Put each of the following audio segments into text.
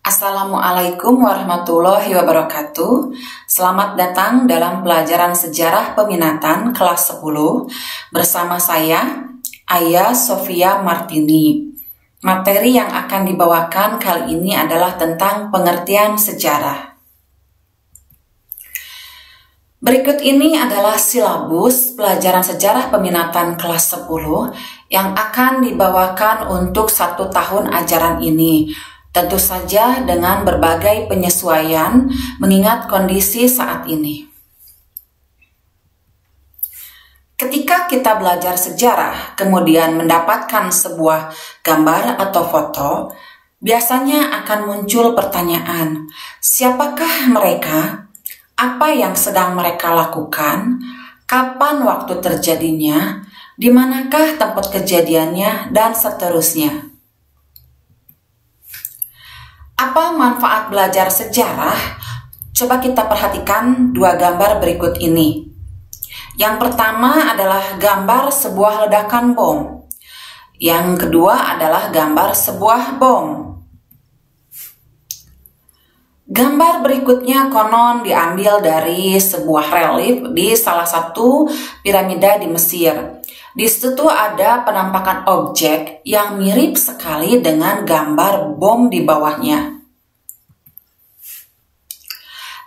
Assalamualaikum warahmatullahi wabarakatuh. Selamat datang dalam pelajaran sejarah peminatan kelas 10 bersama saya, Aya Sofia Martini. Materi yang akan dibawakan kali ini adalah tentang pengertian sejarah. Berikut ini adalah silabus pelajaran sejarah peminatan kelas 10 yang akan dibawakan untuk 1 tahun ajaran ini. Tentu saja dengan berbagai penyesuaian mengingat kondisi saat ini. Ketika kita belajar sejarah, kemudian mendapatkan sebuah gambar atau foto, biasanya akan muncul pertanyaan, siapakah mereka? Apa yang sedang mereka lakukan? Kapan waktu terjadinya? Di manakah tempat kejadiannya? Dan seterusnya. Apa manfaat belajar sejarah? Coba kita perhatikan 2 gambar berikut ini. Yang pertama adalah gambar sebuah ledakan bom. Yang kedua adalah gambar sebuah bom. Gambar berikutnya konon diambil dari sebuah relief di salah satu piramida di Mesir. Di situ ada penampakan objek yang mirip sekali dengan gambar bom di bawahnya.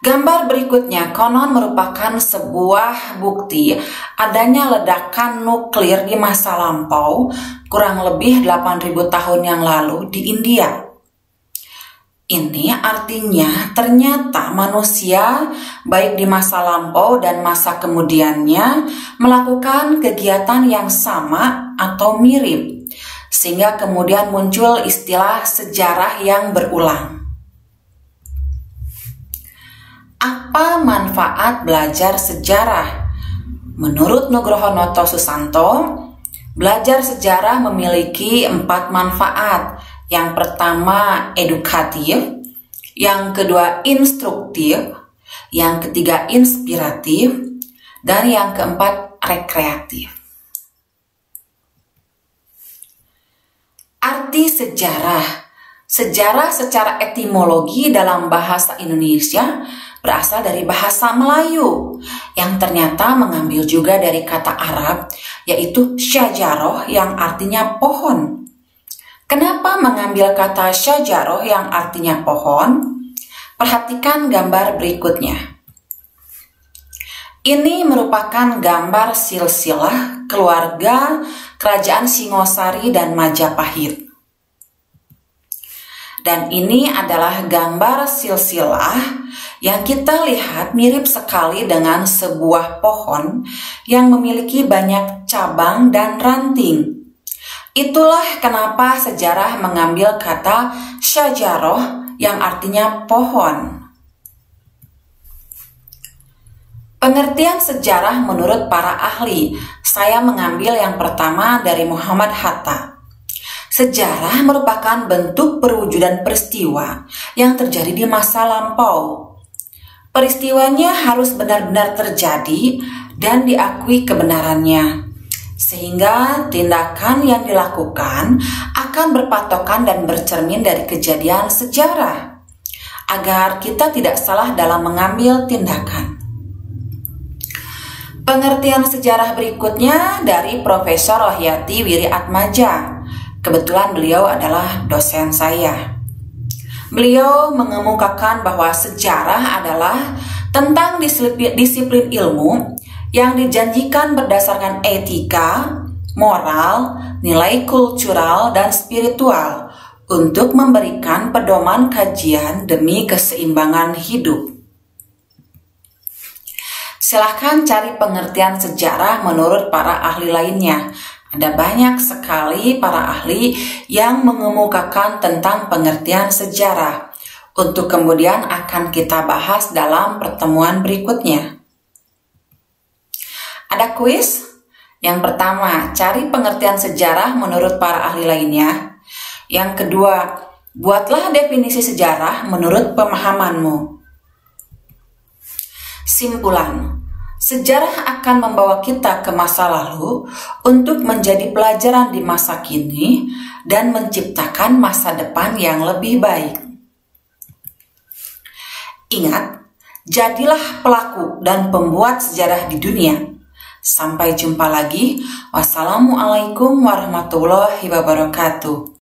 Gambar berikutnya konon merupakan sebuah bukti adanya ledakan nuklir di masa lampau kurang lebih 8.000 tahun yang lalu di India. Ini artinya ternyata manusia baik di masa lampau dan masa kemudiannya melakukan kegiatan yang sama atau mirip, sehingga kemudian muncul istilah sejarah yang berulang. Apa manfaat belajar sejarah? Menurut Nugroho Noto Susanto, belajar sejarah memiliki 4 manfaat. Yang pertama edukatif, yang kedua instruktif, yang ketiga inspiratif, dan yang keempat rekreatif. Arti sejarah. Sejarah secara etimologi dalam bahasa Indonesia berasal dari bahasa Melayu yang ternyata mengambil juga dari kata Arab yaitu syajaroh yang artinya pohon. Kenapa mengambil kata syajaroh yang artinya pohon? Perhatikan gambar berikutnya. Ini merupakan gambar silsilah keluarga Kerajaan Singosari dan Majapahit. Dan ini adalah gambar silsilah yang kita lihat mirip sekali dengan sebuah pohon yang memiliki banyak cabang dan ranting. Itulah kenapa sejarah mengambil kata syajaroh yang artinya pohon. Pengertian sejarah menurut para ahli, saya mengambil yang pertama dari Muhammad Hatta. Sejarah merupakan bentuk perwujudan peristiwa yang terjadi di masa lampau. Peristiwanya harus benar-benar terjadi dan diakui kebenarannya. Sehingga tindakan yang dilakukan akan berpatokan dan bercermin dari kejadian sejarah, agar kita tidak salah dalam mengambil tindakan. Pengertian sejarah berikutnya dari Profesor Rohyati Wiriatmaja. Kebetulan beliau adalah dosen saya. Beliau mengemukakan bahwa sejarah adalah tentang disiplin ilmu yang dijanjikan berdasarkan etika, moral, nilai kultural, dan spiritual untuk memberikan pedoman kajian demi keseimbangan hidup. Silahkan cari pengertian sejarah menurut para ahli lainnya. Ada banyak sekali para ahli yang mengemukakan tentang pengertian sejarah. Untuk kemudian akan kita bahas dalam pertemuan berikutnya. Ada kuis. Yang pertama, cari pengertian sejarah menurut para ahli lainnya. Yang kedua, buatlah definisi sejarah menurut pemahamanmu. Simpulan, sejarah akan membawa kita ke masa lalu untuk menjadi pelajaran di masa kini dan menciptakan masa depan yang lebih baik. Ingat, jadilah pelaku dan pembuat sejarah di dunia. Sampai jumpa lagi. Wassalamualaikum warahmatullahi wabarakatuh.